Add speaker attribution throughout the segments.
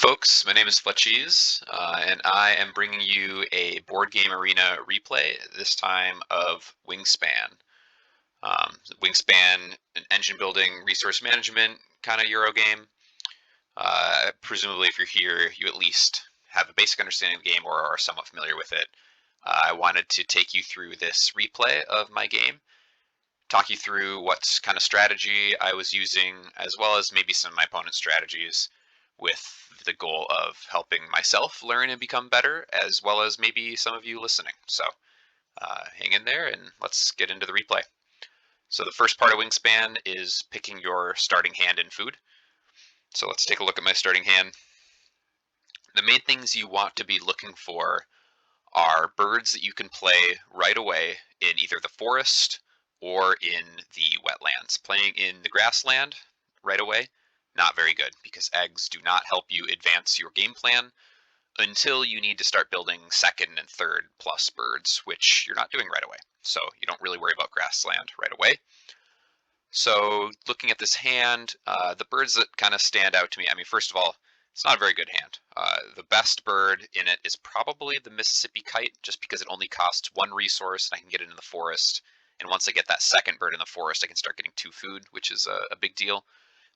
Speaker 1: folks. My name is Fletchies, and I am bringing you a board game arena replay, this time of Wingspan. Wingspan, an engine building, resource management kind of Euro game. Presumably, if you're here, you at least have a basic understanding of the game or are somewhat familiar with it. I wanted to take you through this replay of my game, talk you through what kind of strategy I was using, as well as maybe some of my opponent's strategies, with the goal of helping myself learn and become better, as well as maybe some of you listening. So hang in there and let's get into the replay. So the first part of Wingspan is picking your starting hand in food. So let's take a look at my starting hand. The main things you want to be looking for are birds that you can play right away in either the forest or in the wetlands. Playing in the grassland right away, not very good, because eggs do not help you advance your game plan until you need to start building second and third plus birds, which you're not doing right away. So you don't really worry about grassland right away. So looking at this hand, the birds that kind of stand out to me, I mean, first of all, it's not a very good hand. The best bird in it is probably the Mississippi kite, just because it only costs one resource and I can get it in the forest. And once I get that second bird in the forest, I can start getting 2 food, which is a big deal.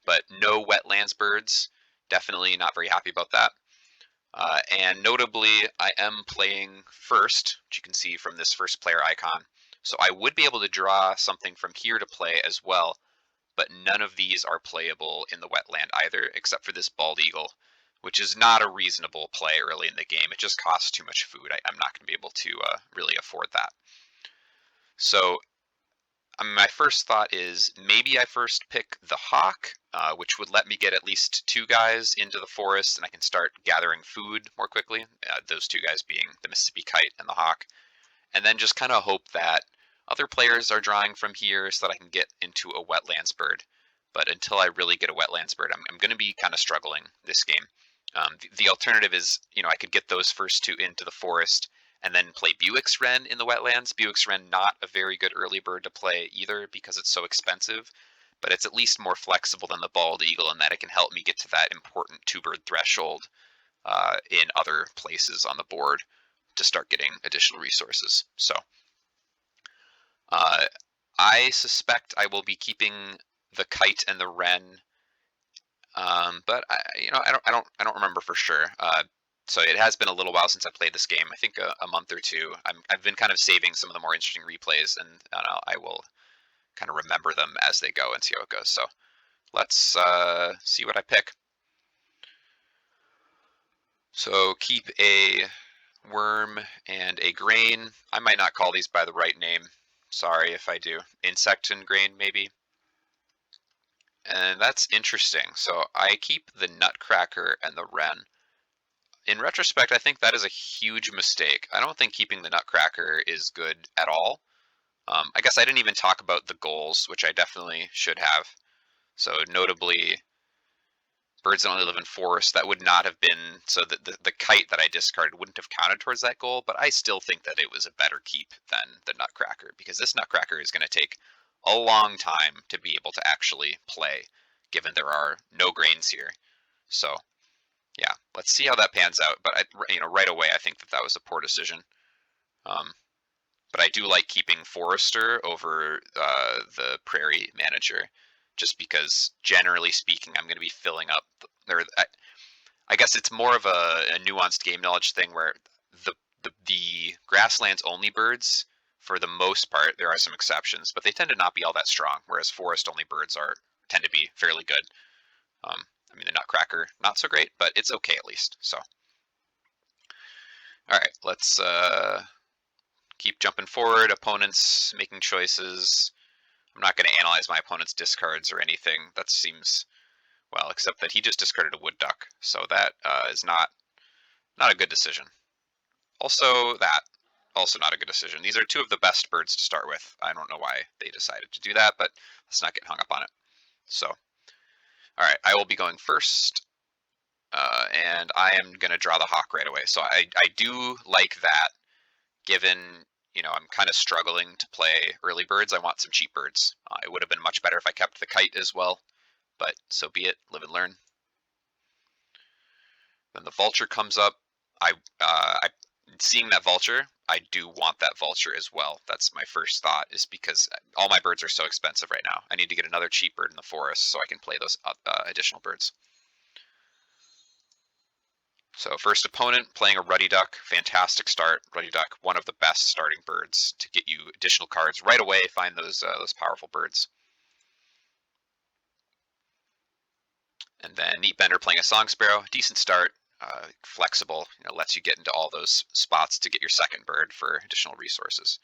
Speaker 1: But no wetlands birds, definitely not very happy about that. And notably, I am playing first, which you can see from this first player icon. So I would be able to draw something from here to play as well, but none of these are playable in the wetland either, except for this bald eagle, which is not a reasonable play early in the game. It just costs too much food. I'm not going to be able to really afford that. So my first thought is maybe I first pick the hawk, which would let me get at least 2 guys into the forest, and I can start gathering food more quickly. Those 2 guys being the Mississippi kite and the hawk, and then just kind of hope that other players are drawing from here so that I can get into a wetlands bird. But until I really get a wetlands bird, I'm going to be kind of struggling this game. The alternative is, I could get those first 2 into the forest and then play Buick's Wren in the wetlands. Buick's Wren, not a very good early bird to play either because it's so expensive, but it's at least more flexible than the bald eagle in that it can help me get to that important 2-bird threshold in other places on the board to start getting additional resources. So I suspect I will be keeping the kite and the wren, but I don't remember for sure. So it has been a little while since I played this game. I think a month or 2. I've been kind of saving some of the more interesting replays, and I will kind of remember them as they go and see how it goes. So let's see what I pick. So keep a worm and a grain. I might not call these by the right name. Sorry if I do. Insect and grain, maybe. And that's interesting. So I keep the nutcracker and the wren. In retrospect, I think that is a huge mistake. I don't think keeping the nutcracker is good at all. I guess I didn't even talk about the goals, which I definitely should have. So notably, birds that only live in forests, that would not have been, so the kite that I discarded wouldn't have counted towards that goal, but I still think that it was a better keep than the nutcracker, because this nutcracker is going to take a long time to be able to actually play, given there are no grains here. So yeah, let's see how that pans out. But right away, I think that was a poor decision. But I do like keeping Forester over the Prairie Manager, just because generally speaking, I'm going to be filling up. I guess it's more of a nuanced game knowledge thing where the grasslands only birds, for the most part, there are some exceptions, but they tend to not be all that strong. Whereas forest only birds tend to be fairly good. I mean, the nutcracker not so great, but it's okay at least. So, all right, let's keep jumping forward. Opponents making choices. I'm not going to analyze my opponent's discards or anything. That seems, well, except that he just discarded a wood duck. So that is not a good decision. Also not a good decision. These are 2 of the best birds to start with. I don't know why they decided to do that, but let's not get hung up on it. So, all right, I will be going first. And I am going to draw the hawk right away. So I do like that, given, I'm kind of struggling to play early birds. I want some cheap birds. It would have been much better if I kept the kite as well, but so be it. Live and learn. Then the vulture comes up. Seeing that vulture, I do want that vulture as well. That's my first thought, is because all my birds are so expensive right now. I need to get another cheap bird in the forest so I can play those additional birds. So first opponent, playing a Ruddy Duck. Fantastic start. Ruddy Duck, one of the best starting birds to get you additional cards right away. Find those powerful birds. And then Neat Bender playing a Song Sparrow. Decent start. Flexible. Lets you get into all those spots to get your second bird for additional resources.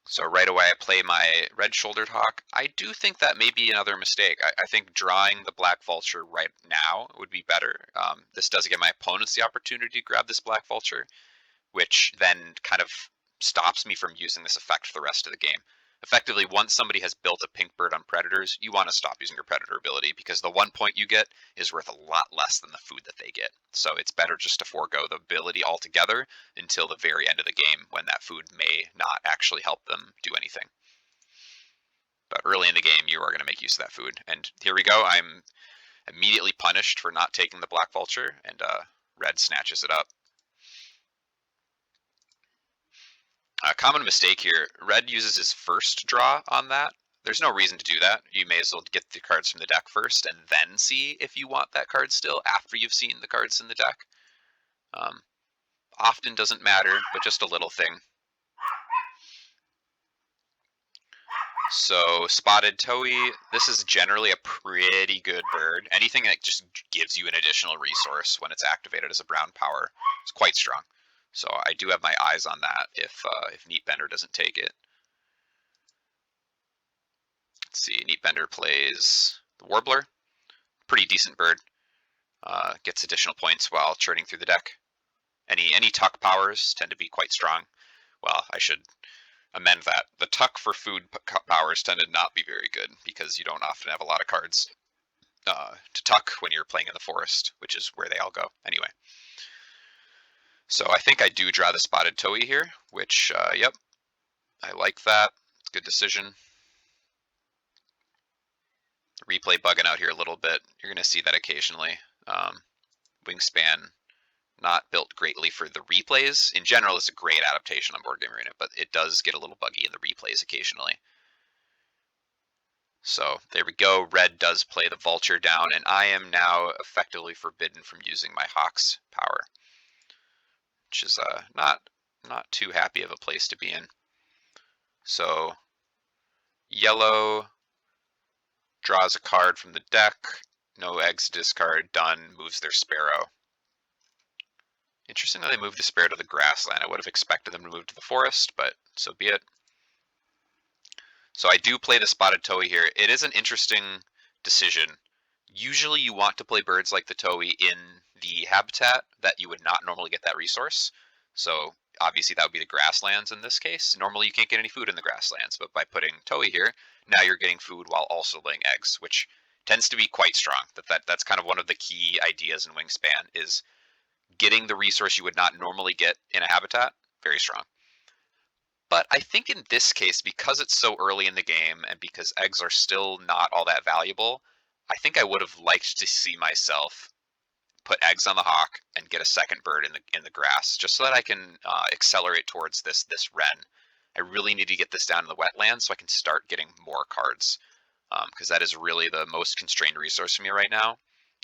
Speaker 1: So right away I play my red-shouldered hawk. I do think that may be another mistake. I think drawing the black vulture right now would be better. This does give my opponents the opportunity to grab this black vulture, which then kind of stops me from using this effect for the rest of the game. Effectively, once somebody has built a pink bird on predators, you want to stop using your predator ability, because the 1 point you get is worth a lot less than the food that they get. So it's better just to forego the ability altogether until the very end of the game, when that food may not actually help them do anything. But early in the game, you are going to make use of that food. And here we go. I'm immediately punished for not taking the black vulture, and red snatches it up. A common mistake here, red uses his first draw on that. There's no reason to do that. You may as well get the cards from the deck first and then see if you want that card still after you've seen the cards in the deck. Often doesn't matter, but just a little thing. So Spotted Towhee, this is generally a pretty good bird. Anything that just gives you an additional resource when it's activated as a brown power is quite strong. So I do have my eyes on that if Neat Bender doesn't take it. Let's see, Neat Bender plays the Warbler. Pretty decent bird. Gets additional points while churning through the deck. Any tuck powers tend to be quite strong. Well, I should amend that. The tuck for food powers tend to not be very good, because you don't often have a lot of cards to tuck when you're playing in the forest, which is where they all go anyway. So I think I do draw the Spotted Towhee here, which, yep, I like that. It's a good decision. Replay bugging out here a little bit. You're going to see that occasionally. Wingspan, not built greatly for the replays. In general, it's a great adaptation on Board Game Arena, but it does get a little buggy in the replays occasionally. So there we go. Red does play the vulture down, and I am now effectively forbidden from using my Hawk's power, which is not too happy of a place to be in. So yellow draws a card from the deck. No eggs to discard. Done. Moves their sparrow. Interesting that they moved the sparrow to the grassland. I would have expected them to move to the forest, but so be it. So I do play the Spotted Towhee here. It is an interesting decision. Usually you want to play birds like the Towhee in the habitat that you would not normally get that resource. So obviously that would be the grasslands in this case. Normally you can't get any food in the grasslands, but by putting Towhee here, now you're getting food while also laying eggs, which tends to be quite strong. That's kind of one of the key ideas in Wingspan, is getting the resource you would not normally get in a habitat. Very strong. But I think in this case, because it's so early in the game and because eggs are still not all that valuable, I think I would have liked to see myself put eggs on the hawk and get a second bird in the grass, just so that I can accelerate towards this wren. I really need to get this down in the wetlands so I can start getting more cards, because that is really the most constrained resource for me right now,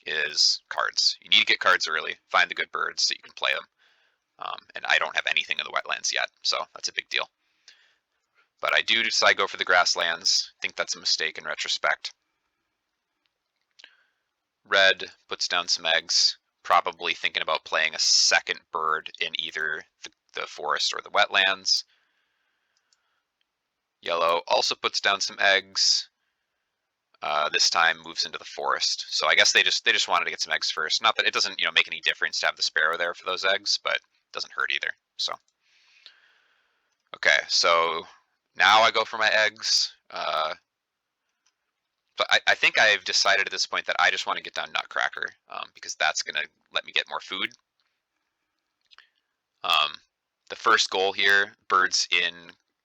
Speaker 1: is cards. You need to get cards early, find the good birds so you can play them. And I don't have anything in the wetlands yet, so that's a big deal. But I do decide to go for the grasslands. I think that's a mistake in retrospect. Red puts down some eggs, probably thinking about playing a second bird in either the forest or the wetlands. Yellow also puts down some eggs. This time moves into the forest. So I guess they just wanted to get some eggs first. Not that it doesn't make any difference to have the sparrow there for those eggs, but it doesn't hurt either. So okay, so now I go for my eggs. But I think I've decided at this point that I just want to get down Nutcracker, because that's going to let me get more food. The first goal here, birds in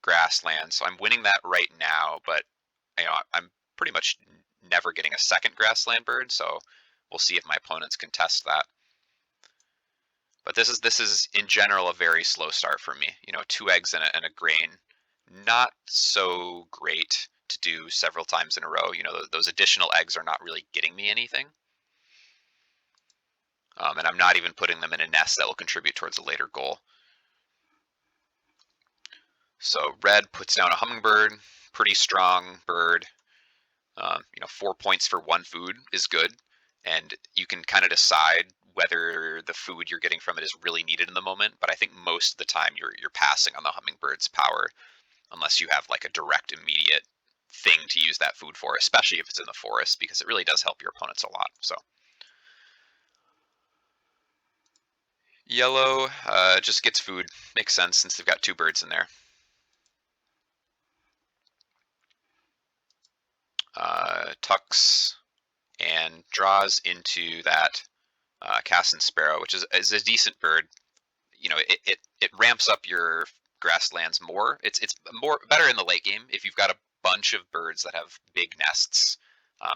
Speaker 1: grassland. So I'm winning that right now, but I'm pretty much never getting a second grassland bird. So We'll see if my opponents can test that. But this is in general a very slow start for me. 2 eggs and a grain, not so great to do several times in a row. Those additional eggs are not really getting me anything. And I'm not even putting them in a nest that will contribute towards a later goal. So red puts down a hummingbird, pretty strong bird. 4 points for 1 food is good, and you can kind of decide whether the food you're getting from it is really needed in the moment. But I think most of the time you're passing on the hummingbird's power, unless you have like a direct, immediate thing to use that food for, especially if it's in the forest, because it really does help your opponents a lot. So yellow just gets food. Makes sense since they've got 2 birds in there. Tucks and draws into that Cassin Sparrow, which is a decent bird. It ramps up your grasslands more. It's more better in the late game if you've got a bunch of birds that have big nests.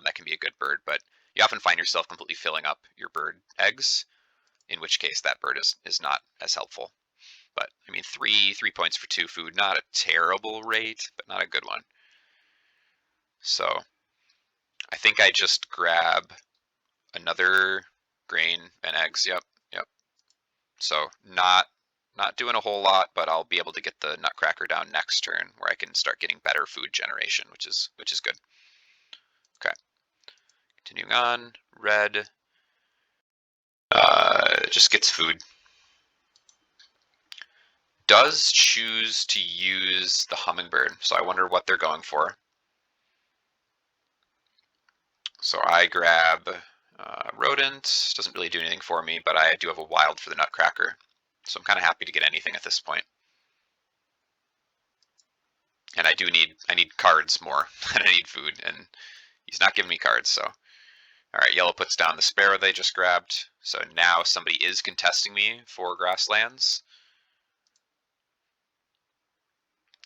Speaker 1: That can be a good bird, but you often find yourself completely filling up your bird eggs, in which case that bird is not as helpful. But I mean, 3 points for 2 food, not a terrible rate, but not a good one. So I think I just grab another grain and eggs. Yep. So not doing a whole lot, but I'll be able to get the nutcracker down next turn where I can start getting better food generation, which is good. Okay. Continuing on, red just gets food. Does choose to use the hummingbird, so I wonder what they're going for. So I grab rodent, doesn't really do anything for me, but I do have a wild for the nutcracker. So I'm kind of happy to get anything at this point. And I need cards more than I need food, and he's not giving me cards, so. Alright, yellow puts down the sparrow they just grabbed. So now somebody is contesting me for grasslands.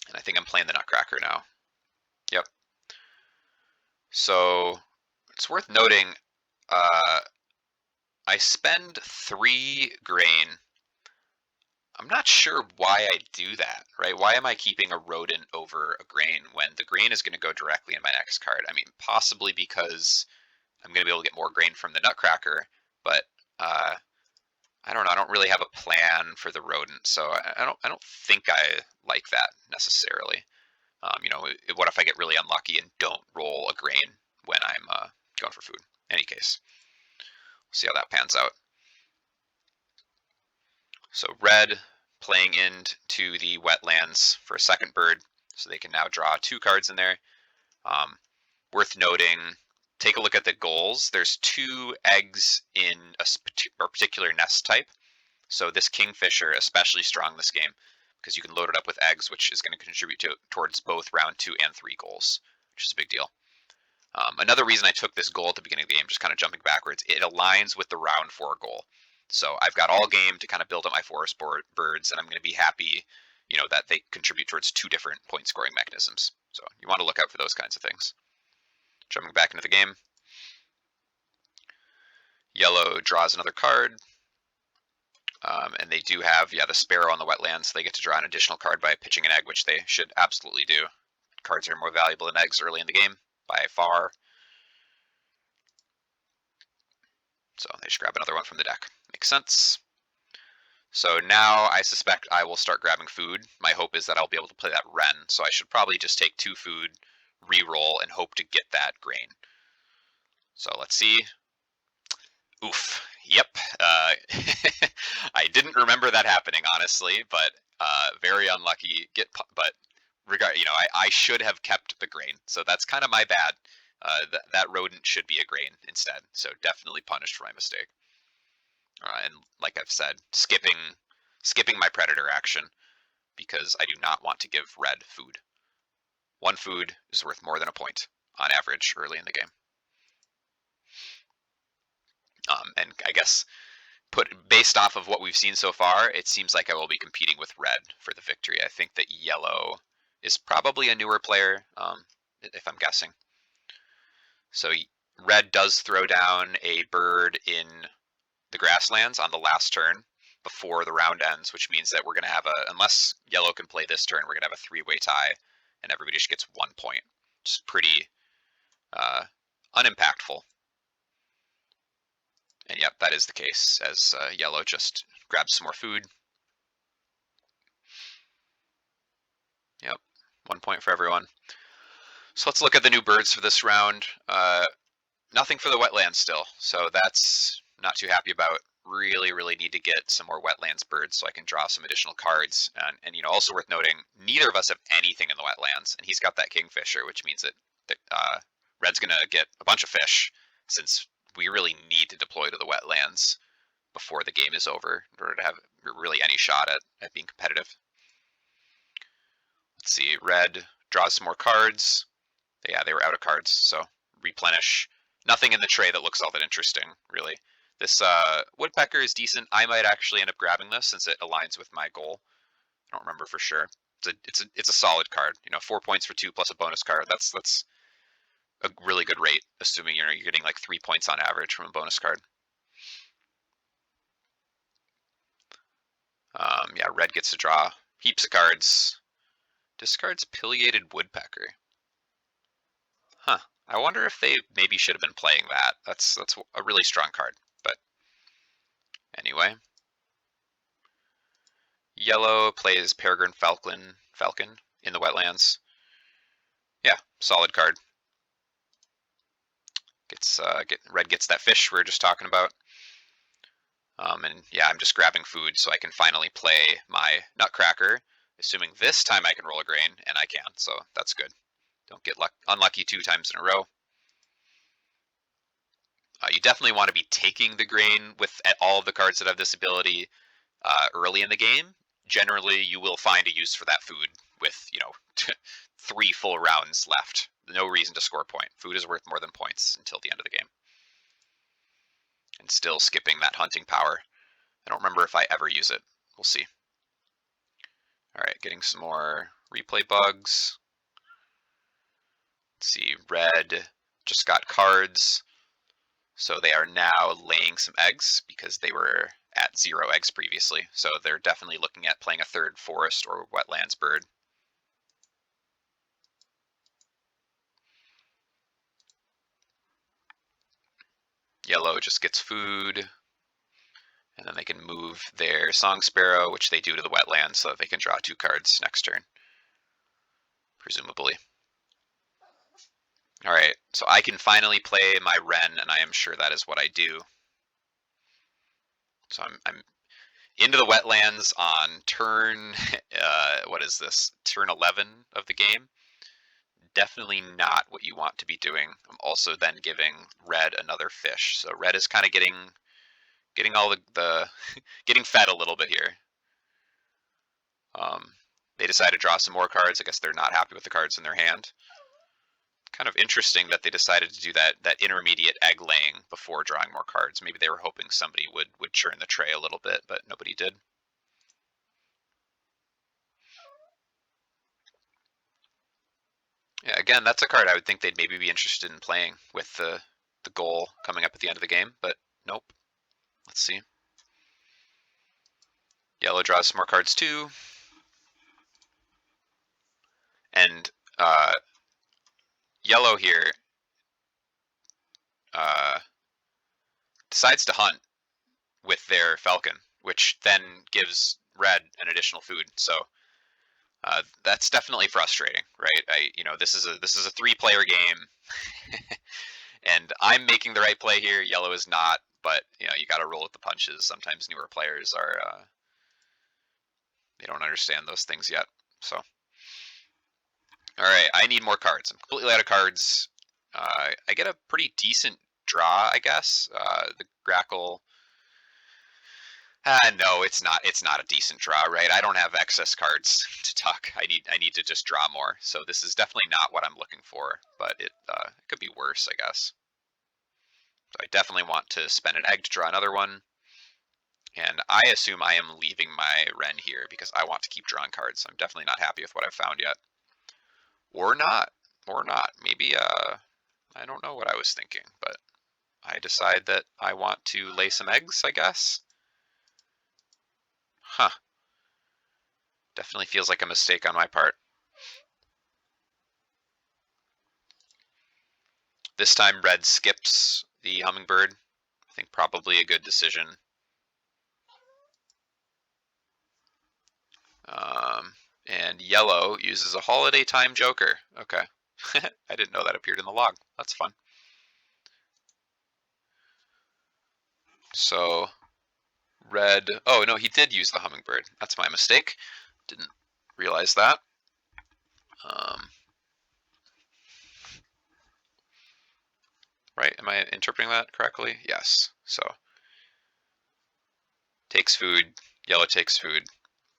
Speaker 1: And I think I'm playing the nutcracker now. Yep. So it's worth noting, I spend 3 grain. I'm not sure why I do that, right? Why am I keeping a rodent over a grain when the grain is going to go directly in my next card? I mean, possibly because I'm going to be able to get more grain from the nutcracker, but I don't know. I don't really have a plan for the rodent, so I don't think I like that necessarily. What if I get really unlucky and don't roll a grain when I'm going for food? In any case, we'll see how that pans out. So red playing into the wetlands for a second bird, so they can now draw 2 cards in there. Worth noting, take a look at the goals. There's 2 eggs in a particular nest type. So this kingfisher, especially strong this game, because you can load it up with eggs, which is going to contribute towards both round 2 and 3 goals, which is a big deal. Another reason I took this goal at the beginning of the game, just kind of jumping backwards, it aligns with the round 4 goal. So I've got all game to kind of build up my forest birds, and I'm going to be happy, that they contribute towards 2 different point scoring mechanisms. So you want to look out for those kinds of things. Jumping back into the game. Yellow draws another card. And they do have, the sparrow on the wetlands, so they get to draw an additional card by pitching an egg, which they should absolutely do. Cards are more valuable than eggs early in the game, by far. So they should grab another one from the deck. Makes sense. So now I suspect I will start grabbing food. My hope is that I'll be able to play that wren, so I should probably just take 2 food, re-roll, and hope to get that grain. So let's see. Oof. Yep. I didn't remember that happening, honestly, but very unlucky. But I should have kept the grain, so that's kind of my bad. That rodent should be a grain instead, so definitely punished for my mistake. And like I've said, skipping my predator action because I do not want to give red food. 1 food is worth more than a point on average early in the game. And I guess based off of what we've seen so far, it seems like I will be competing with red for the victory. I think that yellow is probably a newer player, if I'm guessing. So red does throw down a bird in the grasslands on the last turn before the round ends, which means that we're going to have unless yellow can play this turn, we're going to have a three-way tie, and everybody just gets 1 point. It's pretty unimpactful. And yep, that is the case, as yellow just grabs some more food. Yep, 1 point for everyone. So let's look at the new birds for this round. Nothing for the wetlands still, so that's not too happy about. Really need to get some more wetlands birds so I can draw some additional cards. And you know, also worth noting, neither of us have anything in the wetlands, and he's got that kingfisher, which means that red's gonna get a bunch of fish, since we really need to deploy to the wetlands before the game is over in order to have really any shot at being competitive. Let's see, red draws some more cards. Yeah, they were out of cards, so replenish. Nothing in the tray that looks all that interesting, really. This woodpecker is decent. I might actually end up grabbing this since it aligns with my goal. I don't remember for sure. It's a solid card. You know, 4 points for 2 plus a bonus card. That's a really good rate, assuming you're getting like 3 points on average from a bonus card. Yeah, red gets to draw heaps of cards. Discards pileated woodpecker. Huh. I wonder if they maybe should have been playing that. That's a really strong card. But anyway. Yellow plays Peregrine Falcon in the wetlands. Yeah, solid card. Red gets that fish we were just talking about. And yeah, I'm just grabbing food so I can finally play my Nutcracker, assuming this time I can roll a grain, and I can, so that's good. Don't get unlucky 2 times in a row. You definitely want to be taking the grain with all of the cards that have this ability early in the game. Generally, you will find a use for that food with, you know, 3 full rounds left. No reason to score a point. Food is worth more than points until the end of the game. And still skipping that hunting power. I don't remember if I ever use it. We'll see. All right, getting some more replay bugs. Let's see, red just got cards. So they are now laying some eggs because they were at 0 eggs previously. So they're definitely looking at playing a third forest or wetlands bird. Yellow just gets food. And then they can move their Song Sparrow, which they do to the wetlands, so that they can draw 2 cards next turn. Presumably. Alright, so I can finally play my Wren, and I am sure that is what I do. So I'm into the wetlands on turn, what is this, turn 11 of the game. Definitely not what you want to be doing. I'm also then giving red another fish. So red is kind of getting all the getting fed a little bit here. They decide to draw some more cards. I guess they're not happy with the cards in their hand. Kind of interesting that they decided to do that intermediate egg laying before drawing more cards. Maybe they were hoping somebody would churn the tray a little bit, but nobody did. Yeah, again, that's a card I would think they'd maybe be interested in playing with the goal coming up at the end of the game, but nope. Let's see. Yellow draws some more cards too. And yellow here decides to hunt with their falcon, which then gives red an additional food. So that's definitely frustrating, right? This is a 3-player game, and I'm making the right play here. Yellow is not, but you got to roll with the punches. Sometimes newer players are they don't understand those things yet. So, all right, I need more cards. I'm completely out of cards. I get a pretty decent draw, I guess. The Grackle. No, it's not. It's not a decent draw, right? I don't have excess cards to tuck. I need to just draw more. So this is definitely not what I'm looking for, but it could be worse, I guess. So I definitely want to spend an egg to draw another one. And I assume I am leaving my Wren here because I want to keep drawing cards. I'm definitely not happy with what I've found yet. Or not. Maybe, I I don't know what I was thinking, but I decide that I want to lay some eggs, I guess. Huh. Definitely feels like a mistake on my part. This time red skips the hummingbird. I think probably a good decision. And yellow uses a holiday time joker. Okay. I didn't know that appeared in the log. That's fun. So red, oh no, he did use the hummingbird. That's my mistake. Didn't realize that. Right, am I interpreting that correctly? Yes, so takes food, yellow takes food,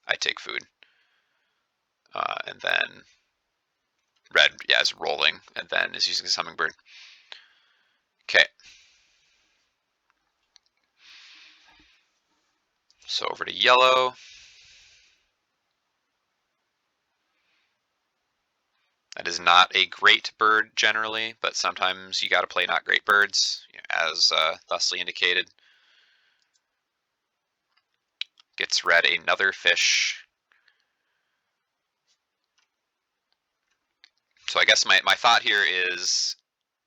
Speaker 1: I take food. And then red, yeah, is rolling, and then is using his hummingbird. Okay. So over to yellow. That is not a great bird generally, but sometimes you got to play not great birds, as thusly indicated. Gets red another fish. So I guess my thought here is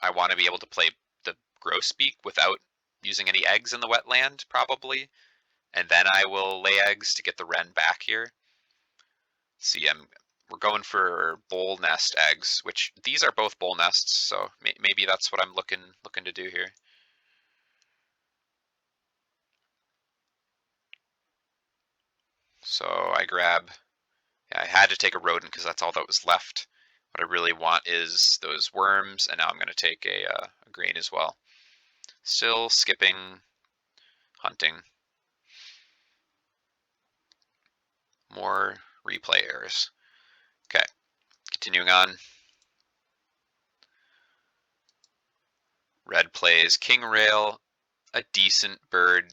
Speaker 1: I want to be able to play the grosbeak without using any eggs in the wetland, probably. And then I will lay eggs to get the wren back here. See, we're going for bowl nest eggs, which these are both bowl nests, so maybe that's what I'm looking to do here. So I grab, yeah, I had to take a rodent because that's all that was left. What I really want is those worms, and now I'm going to take a grain as well. Still skipping, hunting. More replay errors. Okay, continuing on. Red plays king rail, a decent bird.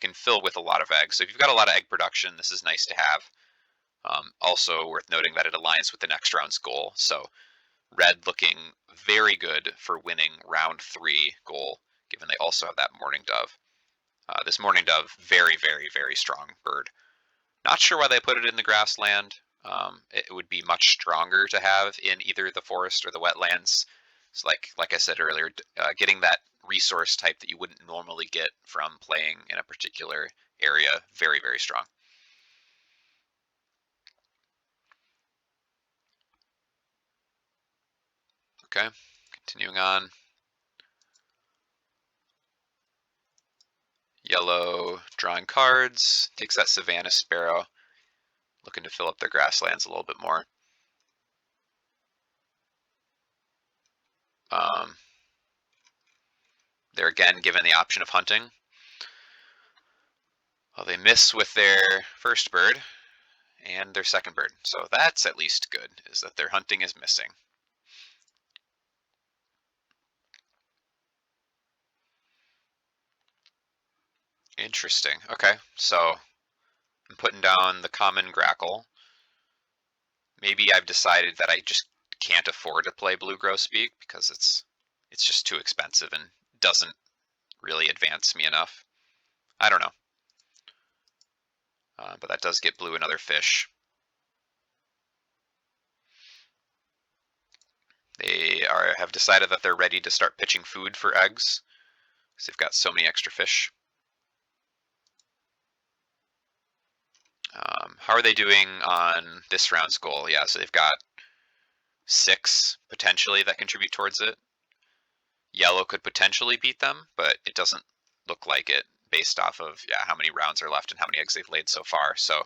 Speaker 1: Can fill with a lot of eggs. So if you've got a lot of egg production, this is nice to have. Also worth noting that it aligns with the next round's goal. So red looking very good for winning round 3 goal, given they also have that mourning dove. This mourning dove, very, very, very strong bird. Not sure why they put it in the grassland. It would be much stronger to have in either the forest or the wetlands. So like I said earlier, getting that resource type that you wouldn't normally get from playing in a particular area, very, very strong. Okay, continuing on. Yellow drawing cards, takes that Savannah Sparrow, looking to fill up their grasslands a little bit more. They're again given the option of hunting. Well, they miss with their first bird and their second bird. So that's at least good, is that their hunting is missing. Interesting. Okay, so I'm putting down the common grackle. Maybe I've decided that I just can't afford to play blue grosbeak because it's just too expensive and doesn't really advance me enough. I don't know. But that does get blue another fish. They have decided that they're ready to start pitching food for eggs because they've got so many extra fish. How are they doing on this round's goal? Yeah, so they've got 6 potentially that contribute towards it. Yellow could potentially beat them, but it doesn't look like it based off of how many rounds are left and how many eggs they've laid so far. So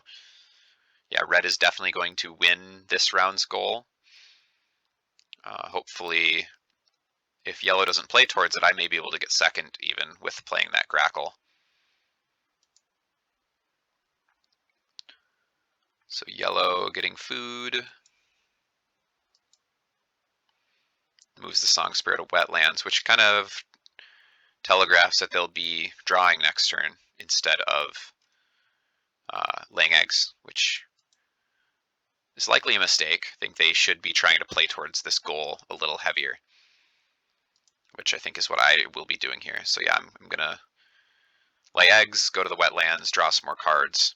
Speaker 1: yeah, red is definitely going to win this round's goal. Hopefully, if yellow doesn't play towards it, I may be able to get second even with playing that grackle. So yellow getting food. Moves the song spirit of wetlands, which kind of telegraphs that they'll be drawing next turn instead of laying eggs, which is likely a mistake. I think they should be trying to play towards this goal a little heavier. which I think is what I will be doing here. So yeah, I'm gonna lay eggs, go to the wetlands, draw some more cards.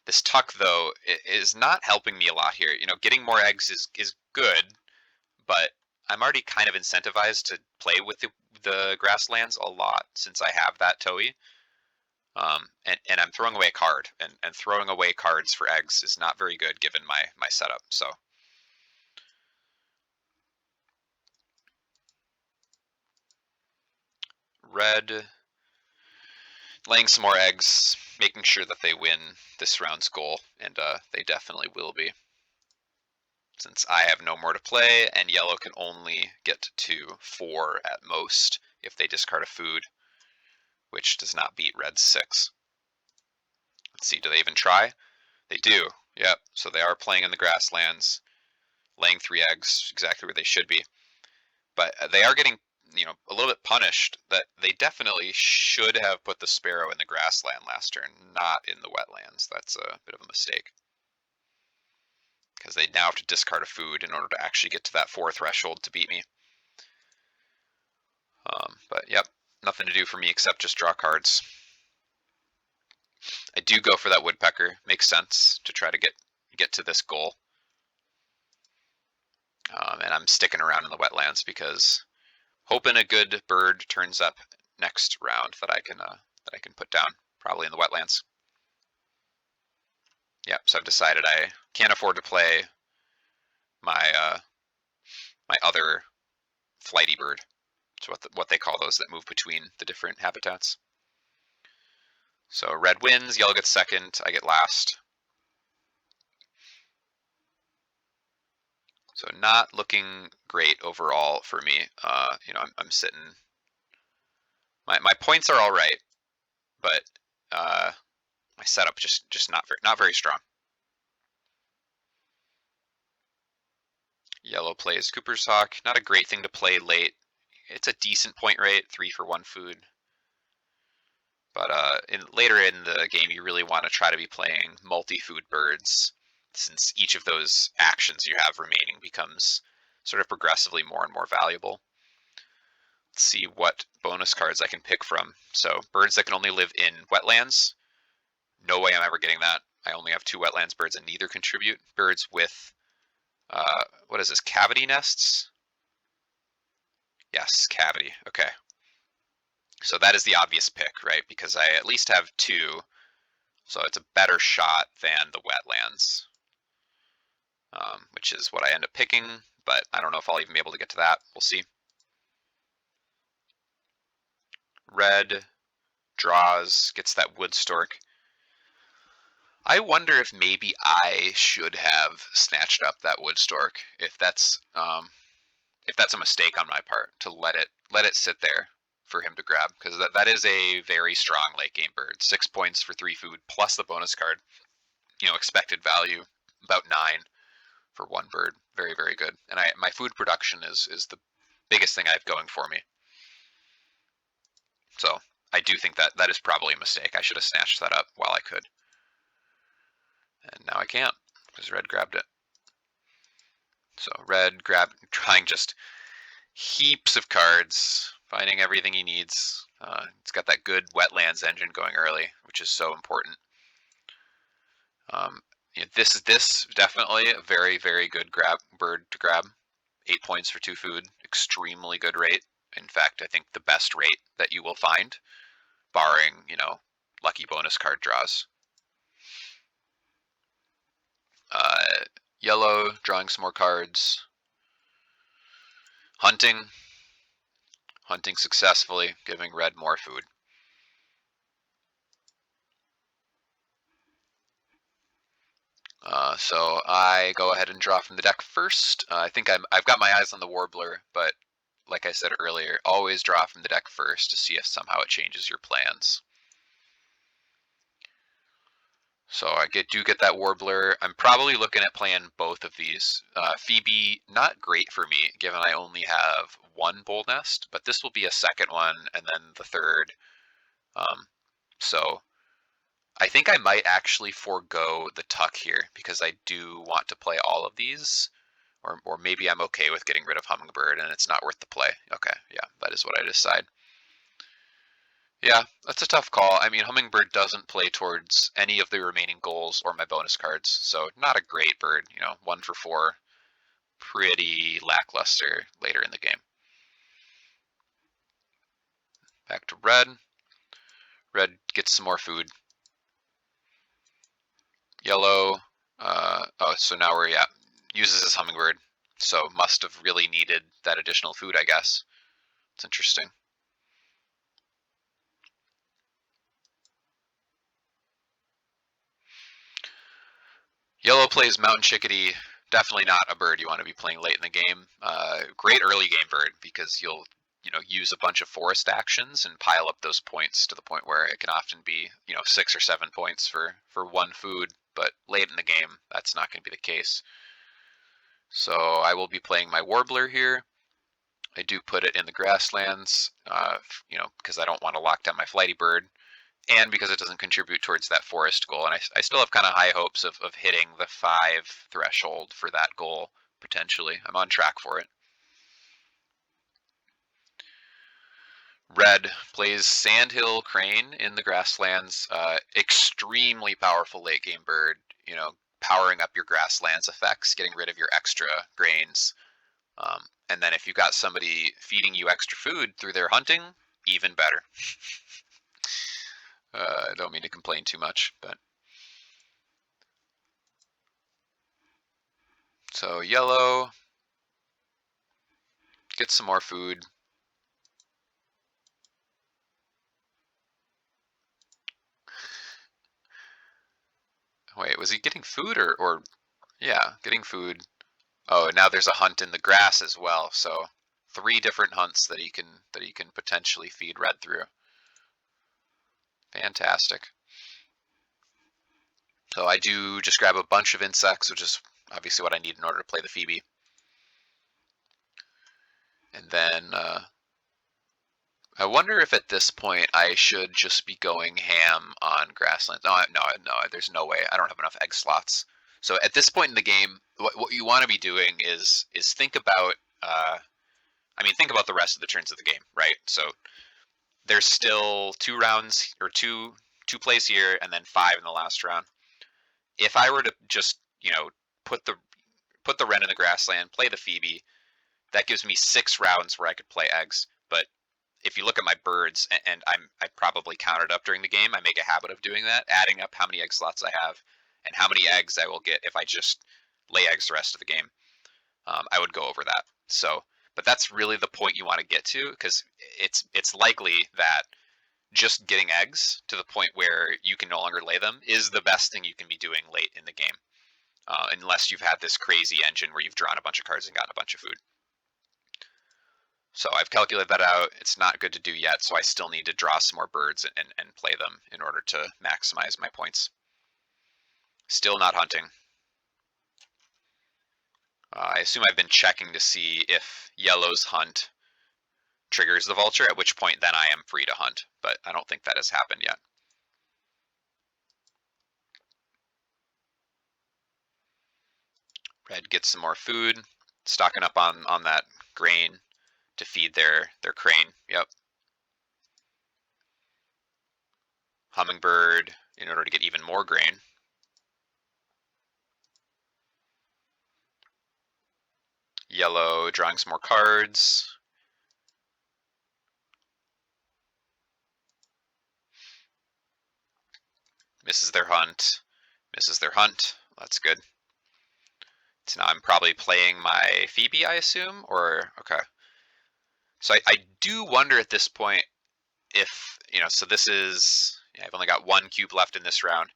Speaker 1: This tuck, though, is not helping me a lot here. You know, getting more eggs is good, but I'm already kind of incentivized to play with the grasslands a lot since I have that Toei. And I'm throwing away a card, and throwing away cards for eggs is not very good given my setup. So red, laying some more eggs, making sure that they win this round's goal, and they definitely will be. Since I have no more to play, and yellow can only get to 4 at most if they discard a food, which does not beat red's 6. Let's see, do they even try? They do. Yep, so they are playing in the grasslands, laying 3 eggs, exactly where they should be. But they are getting, a little bit punished that they definitely should have put the sparrow in the grassland last turn, not in the wetlands. That's a bit of a mistake. Because they now have to discard a food in order to actually get to that 4 threshold to beat me. But yep, nothing to do for me except just draw cards. I do go for that woodpecker. Makes sense to try to get to this goal. And I'm sticking around in the wetlands because hoping a good bird turns up next round that I can put down, probably in the wetlands. Yep. So I've decided I can't afford to play my my other flighty bird. It's what they call those that move between the different habitats. So red wins, yellow gets second, I get last. So not looking great overall for me. I'm sitting. My points are all right, but my setup just not very strong. Yellow plays Cooper's Hawk. Not a great thing to play late. It's a decent point rate, 3 for 1 food. But later in the game, you really want to try to be playing multi-food birds, since each of those actions you have remaining becomes sort of progressively more and more valuable. Let's see what bonus cards I can pick from. So birds that can only live in wetlands. No way I'm ever getting that. I only have 2 wetlands birds and neither contribute. Birds with, what is this, cavity nests? Yes, cavity. Okay. So that is the obvious pick, right? Because I at least have 2, so it's a better shot than the wetlands, which is what I end up picking, but I don't know if I'll even be able to get to that. We'll see. Red draws, gets that wood stork. I wonder if maybe I should have snatched up that wood stork, if that's a mistake on my part to let it sit there for him to grab, because that is a very strong late game bird. 6 points for 3 food plus the bonus card. Expected value about 9 for 1 bird. Very, very good. And my food production is the biggest thing I have going for me. So I do think that is probably a mistake. I should have snatched that up while I could. And now I can't because red grabbed it. So red trying just heaps of cards, finding everything he needs. It's got that good wetlands engine going early, which is so important. This definitely a very, very good bird to grab. 8 points for 2 food, extremely good rate. In fact, I think the best rate that you will find, barring, lucky bonus card draws. Yellow, drawing some more cards. Hunting successfully, giving red more food. So I go ahead and draw from the deck first. I think I've got my eyes on the Warbler, but like I said earlier, always draw from the deck first to see if somehow it changes your plans. So I do get that Warbler. I'm probably looking at playing both of these. Phoebe, not great for me, given I only have 1 Bold Nest, but this will be a second one, and then the third. So I think I might actually forego the tuck here, because I do want to play all of these Or maybe I'm okay with getting rid of Hummingbird and it's not worth the play. Okay, yeah, that is what I decide. Yeah, that's a tough call. I mean, Hummingbird doesn't play towards any of the remaining goals or my bonus cards, so not a great bird. 1 for 4, pretty lackluster later in the game. Back to red. Red gets some more food. Yellow. Oh, so now we're, yeah, uses his Hummingbird. So must have really needed that additional food, I guess. It's interesting. Yellow plays Mountain Chickadee. Definitely not a bird you want to be playing late in the game. Great early game bird because you'll use a bunch of forest actions and pile up those points to the point where it can often be 6 or 7 points for one food. But late in the game, that's not going to be the case. So I will be playing my Warbler here. I do put it in the grasslands, because I don't want to lock down my flighty bird, and because it doesn't contribute towards that forest goal. And I still have kind of high hopes of hitting the 5 threshold for that goal, potentially. I'm on track for it. Red plays Sandhill Crane in the grasslands. Extremely powerful late game bird, powering up your grasslands effects, getting rid of your extra grains. And then if you've got somebody feeding you extra food through their hunting, even better. I don't mean to complain too much, but. So yellow, get some more food. Wait, was he getting food or yeah, getting food. Oh, now there's a hunt in the grass as well. So 3 different hunts that he can potentially feed red through. Fantastic. So I do just grab a bunch of insects, which is obviously what I need in order to play the Phoebe. And then I wonder if at this point I should just be going ham on grasslands. No, there's no way. I don't have enough egg slots. So at this point in the game, what you want to be doing is think about, think about the rest of the turns of the game, right? So there's still 2 rounds or two plays here, and then 5 in the last round. If I were to just put the Wren in the grassland, play the Phoebe, that gives me 6 rounds where I could play eggs. But if you look at my birds, and I probably counted up during the game, I make a habit of doing that, adding up how many egg slots I have and how many eggs I will get if I just lay eggs the rest of the game. I would go over that. So, but that's really the point you want to get to, because it's likely that just getting eggs to the point where you can no longer lay them is the best thing you can be doing late in the game, unless you've had this crazy engine where you've drawn a bunch of cards and gotten a bunch of food. So I've calculated that out. It's not good to do yet, so I still need to draw some more birds and play them in order to maximize my points. Still not hunting. I assume I've been checking to see if yellow's hunt triggers the vulture, at which point then I am free to hunt, but I don't think that has happened yet. Red gets some more food, stocking up on that grain to feed their crane. Yep. Hummingbird in order to get even more grain. Yellow drawing some more cards. Misses their hunt. Misses their hunt. That's good. So now I'm probably playing my Phoebe, I assume, or okay. So I do wonder at this point if, so this is, yeah, I've only got 1 cube left in this round.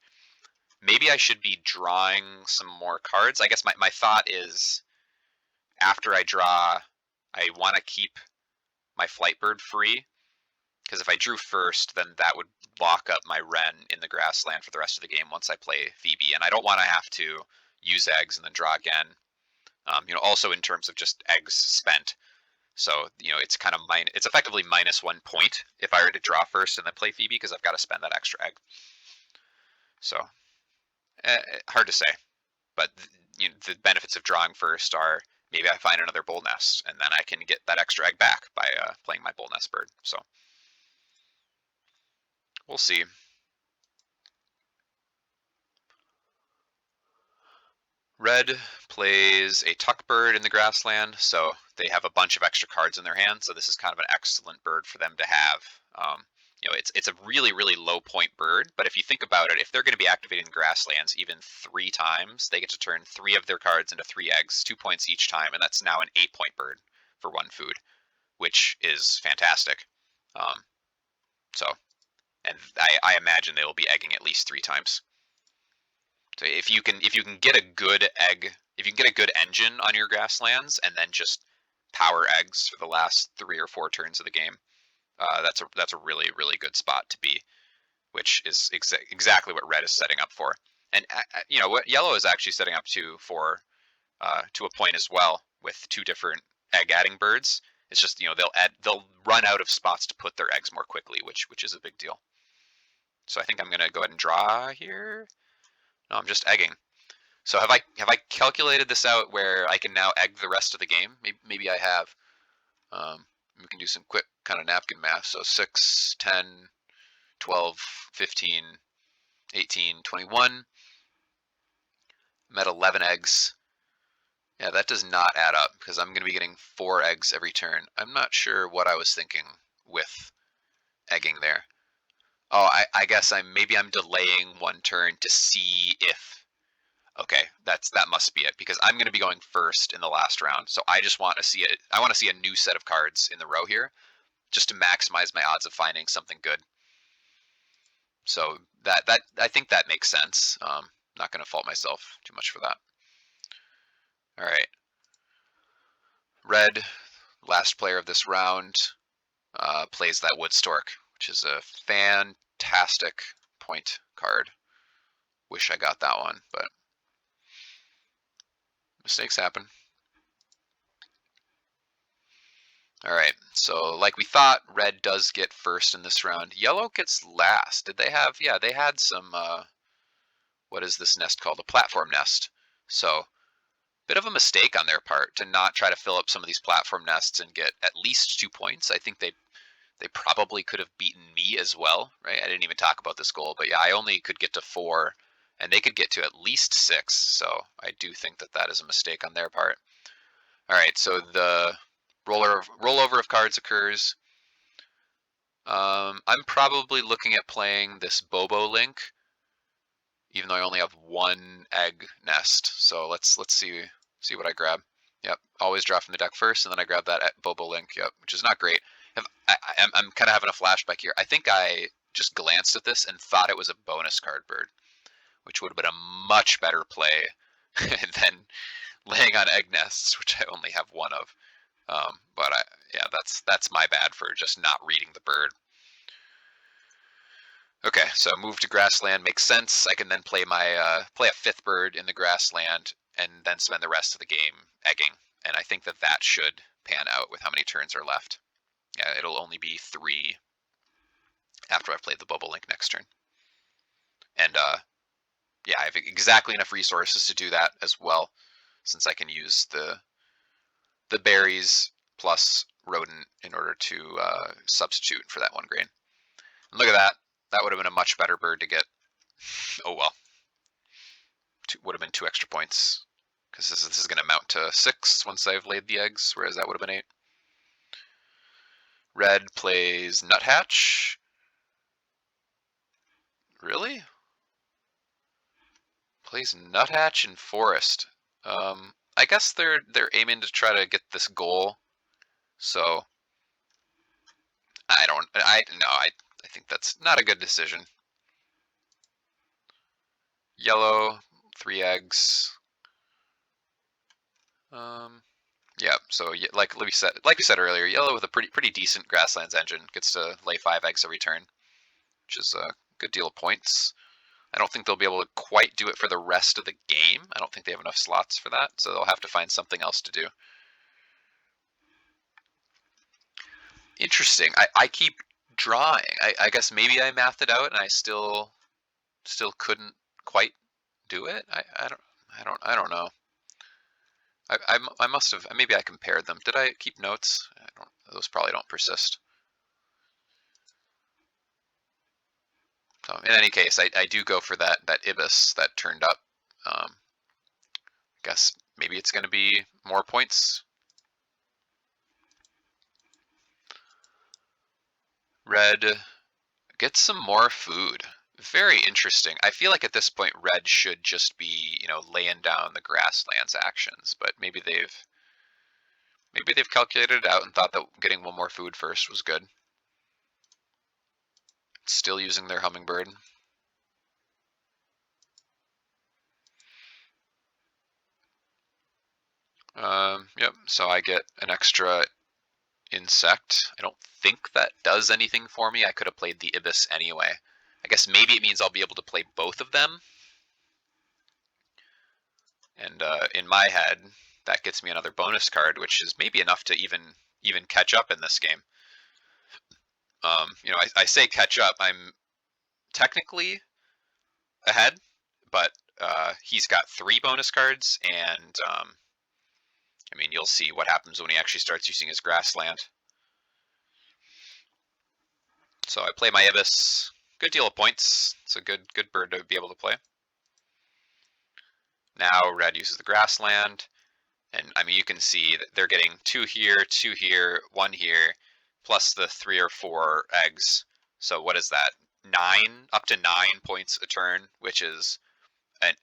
Speaker 1: Maybe I should be drawing some more cards. I guess my thought is after I draw, I want to keep my Flightbird free, because if I drew first, then that would lock up my Wren in the grassland for the rest of the game once I play Phoebe, and I don't want to have to use eggs and then draw again. Also in terms of just eggs spent. So, it's kind of it's effectively -1 point if I were to draw first and then play Phoebe, because I've got to spend that extra egg. So, hard to say. But the benefits of drawing first are maybe I find another bull nest, and then I can get that extra egg back by playing my bull nest bird. So we'll see. Red plays a tuck bird in the grassland, so they have a bunch of extra cards in their hand, so this is kind of an excellent bird for them to have. It's a really, really low point bird, but if you think about it, if they're going to be activating the grasslands even 3 times, they get to turn 3 of their cards into 3 eggs, 2 points each time, and that's now an 8-point bird for 1 food, which is fantastic. And I imagine they will be egging at least 3 times. So if you can get a good egg, if you can get a good engine on your grasslands and then just power eggs for the last 3 or 4 turns of the game, that's a really, really good spot to be, which is exactly what red is setting up for. And what yellow is actually setting up to a point as well, with 2 different egg adding birds. It's just they'll run out of spots to put their eggs more quickly, which is a big deal. So I think I'm gonna go ahead and draw here. No, I'm just egging. So have I calculated this out where I can now egg the rest of the game? Maybe I have. We can do some quick kind of napkin math. So 6, 10, 12, 15, 18, 21. I'm at 11 eggs. Yeah, that does not add up because I'm going to be getting 4 eggs every turn. I'm not sure what I was thinking with egging there. Oh, I guess maybe I'm delaying 1 turn to see if. Okay, that must be it, because I'm going to be going first in the last round. So I just want to see it. I want to see a new set of cards in the row here, just to maximize my odds of finding something good. So that I think that makes sense. Not going to fault myself too much for that. All right, red, last player of this round, plays that wood stork, which is a fantastic point card. Wish I got that one, but mistakes happen. All right, so like we thought, red does get first in this round. Yellow gets last. Did they have? Yeah, they had some, what is this nest called? A platform nest. So, bit of a mistake on their part to not try to fill up some of these platform nests and get at least 2 points. I think they probably could have beaten me as well, right? I didn't even talk about this goal, but yeah, I only could get to 4, and they could get to at least 6. So I do think that is a mistake on their part. All right, so the rollover of cards occurs. I'm probably looking at playing this Bobo Link, even though I only have 1 egg nest. So let's see what I grab. Yep, always draw from the deck first, and then I grab that Bobo Link. Yep, which is not great. I'm kind of having a flashback here. I think I just glanced at this and thought it was a bonus card bird, which would have been a much better play than laying on egg nests, which I only have 1 of. But yeah, that's my bad for just not reading the bird. Okay, so move to grassland makes sense. I can then play play a 5th bird in the grassland and then spend the rest of the game egging. And I think that should pan out with how many turns are left. Yeah, it'll only be 3 after I've played the Bubble Link next turn. And yeah, I have exactly enough resources to do that as well, since I can use the berries plus rodent in order to substitute for that 1 grain. And look at that. That would have been a much better bird to get. Oh well. Would have been 2 extra points, because this is going to mount to 6 once I've laid the eggs, whereas that would have been 8. Red plays Nuthatch. Really? Plays Nuthatch in Forest. I guess they're aiming to try to get this goal. So I think that's not a good decision. Yellow, 3 eggs. Yeah, so like we said earlier, yellow with a pretty decent grasslands engine gets to lay 5 eggs every turn, which is a good deal of points. I don't think they'll be able to quite do it for the rest of the game. I don't think they have enough slots for that, so they'll have to find something else to do. Interesting. I keep drawing. I guess maybe I mathed it out and I still couldn't quite do it. I don't know. I must have, maybe I compared them. Did I keep notes? Those probably don't persist. So in any case, I do go for that Ibis that turned up. Guess maybe it's going to be more points. Red gets some more food. Very interesting. I feel like at this point, red should just be, laying down the grasslands actions, but maybe they've calculated it out and thought that getting one more food first was good. Still using their hummingbird. Yep, so I get an extra insect. I don't think that does anything for me. I could have played the Ibis anyway. I guess maybe it means I'll be able to play both of them. And in my head, that gets me another bonus card, which is maybe enough to even catch up in this game. I say catch up. I'm technically ahead, but he's got 3 bonus cards, and you'll see what happens when he actually starts using his grassland. So I play my Ibis. Good deal of points. It's a good bird to be able to play. Now red uses the grassland, and you can see that they're getting 2 here, 2 here, 1 here, plus the 3 or 4 eggs. So what is that? 9, up to 9 points a turn, which is an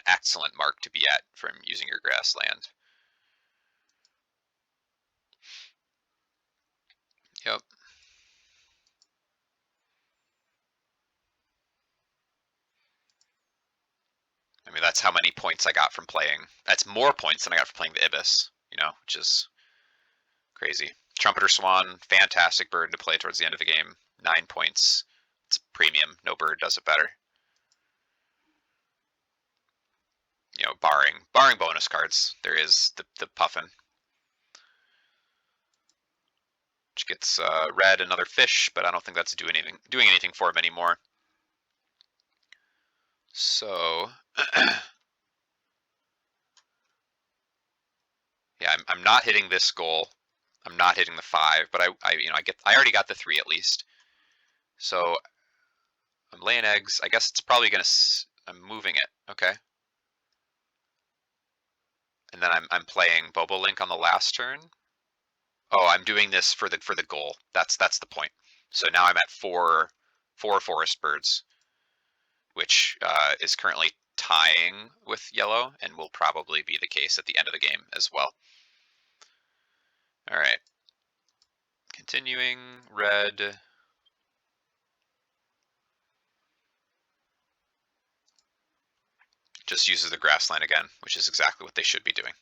Speaker 1: excellent mark to be at from using your grassland. Yep. That's how many points I got from playing. That's more points than I got from playing the Ibis, which is crazy. Trumpeter Swan, fantastic bird to play towards the end of the game. 9 points. It's premium. No bird does it better. Barring bonus cards, there is the Puffin, which gets red another fish, but I don't think that's doing anything for him anymore. So yeah, I'm not hitting this goal. I'm not hitting the 5, but I already got the 3 at least. So I'm laying eggs. I guess it's probably I'm moving it. Okay. And then I'm playing Bobolink on the last turn. Oh, I'm doing this for the goal. That's the point. So now I'm at 4 forest birds, which is currently tying with yellow and will probably be the case at the end of the game as well. All right. Continuing, red. Just uses the grassland again, which is exactly what they should be doing.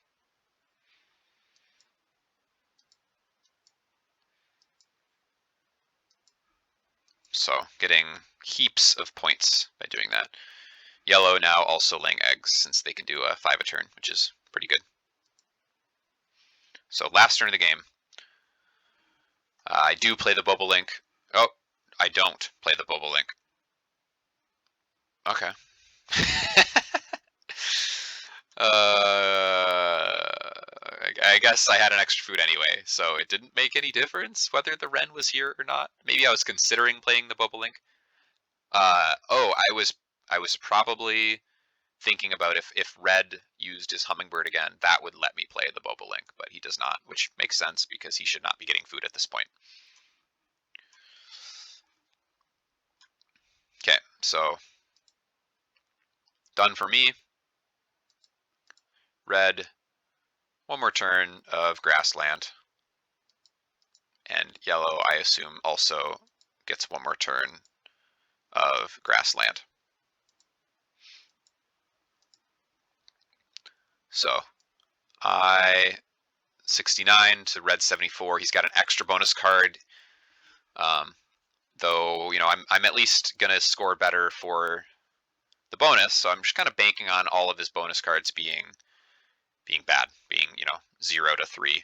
Speaker 1: So getting heaps of points by doing that. Yellow now also laying eggs since they can do a 5 a turn, which is pretty good. So last turn of the game. I do play the Bobolink. Oh, I don't play the Bobolink. Okay. I guess I had an extra food anyway, so it didn't make any difference whether the Wren was here or not. Maybe I was considering playing the Bobolink. Oh, I was probably thinking about if red used his hummingbird again, that would let me play the Bobolink, but he does not, which makes sense because he should not be getting food at this point. Okay, so done for me. Red, one more turn of grassland. And yellow, I assume, also gets one more turn of grassland. So 69 to red 74. He's got an extra bonus card. Though, I'm at least going to score better for the bonus, so I'm just kind of banking on all of his bonus cards being bad, being, 0 to 3.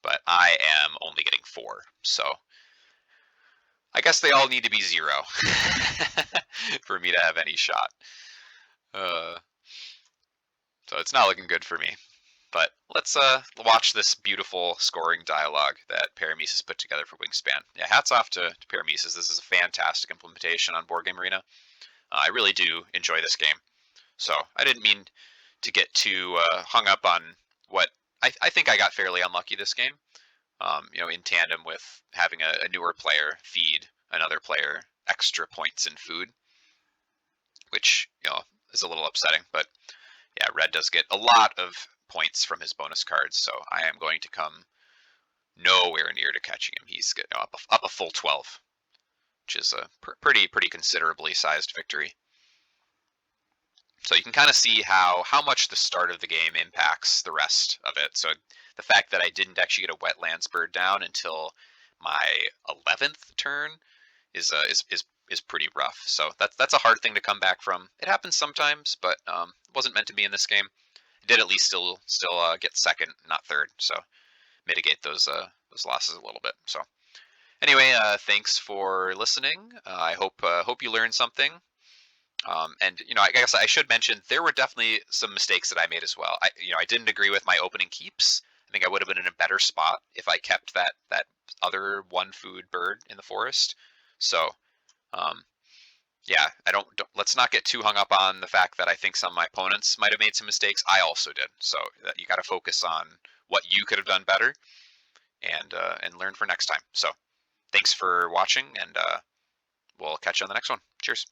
Speaker 1: But I am only getting 4, so I guess they all need to be 0 for me to have any shot. So it's not looking good for me. But let's watch this beautiful scoring dialogue that Parameses has put together for Wingspan. Yeah, hats off to Parameses. This is a fantastic implementation on Board Game Arena. I really do enjoy this game. So I didn't mean to get too hung up on what I think I got fairly unlucky this game. In tandem with having a newer player feed another player extra points in food, which is a little upsetting. But yeah, Red does get a lot of points from his bonus cards, so I am going to come nowhere near to catching him. He's up a full 12, which is a pretty considerably sized victory. So you can kind of see how much the start of the game impacts the rest of it. So the fact that I didn't actually get a wetlands bird down until my 11th turn is pretty rough. So that's a hard thing to come back from. It happens sometimes, but it wasn't meant to be in this game. I did at least still get second, not third. So mitigate those losses a little bit. So anyway, thanks for listening. I hope you learned something. And I guess I should mention there were definitely some mistakes that I made as well. I didn't agree with my opening keeps. I think I would have been in a better spot if I kept that other one food bird in the forest. So, um, yeah, I don't let's not get too hung up on the fact that I think some of my opponents might have made some mistakes. I also did. So that you got to focus on what you could have done better and learn for next time. So, thanks for watching, and we'll catch you on the next one. Cheers.